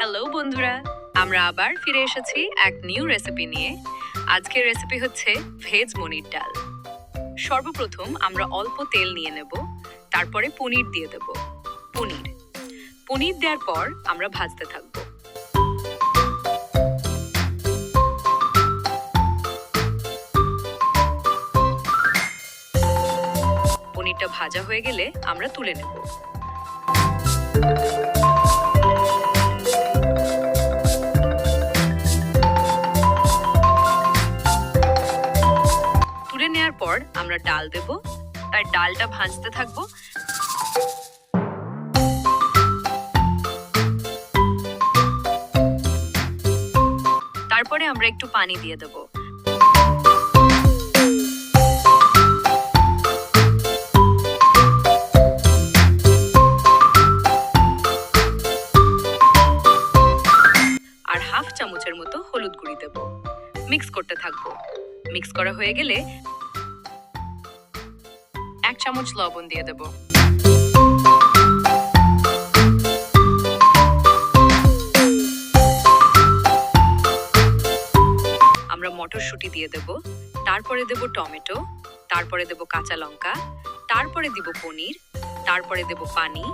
Hello বন্ধুরা, আমরা আবার ফিরে এসেছি এক নিউ রেসিপি নিয়ে। আজকের রেসিপি হচ্ছে ভেজ মনির ডাল। সর্বপ্রথম আমরা অল্প তেল নিয়ে নেব, তারপরে পনির দিয়ে দেব। পনির দেওয়ার পর আমরা ভাজতে থাকব। পনিরটা ভাজা হয়ে গেলে আমরা তুলে নেব। তুলে নেওয়ার পর আমরা ডাল দেব, তাই ডালটা ভাজতে থাকবো। তারপরে আমরা একটু পানি দিয়ে দেব। আর হাফ চামচের মতো হলুদ গুঁড়ি দেব। মিক্স করতে থাকবো। মিক্স করা হয়ে গেলে 1 চামচ লবণ দিয়ে দেব। আমরা মটরশুঁটি দিয়ে দেব, তারপরে দেব টমেটো, তারপরে দেব কাঁচা লঙ্কা, তারপরে দিব পনির, তারপরে দেব পানি,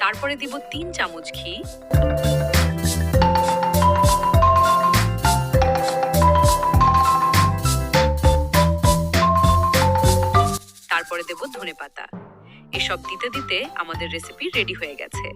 তারপরে দিব 3 চামচ ঘি, তারপরে দেব ধনেপাতা। এসব দিতে দিতে আমাদের রেসিপি রেডি হয়ে গেছে।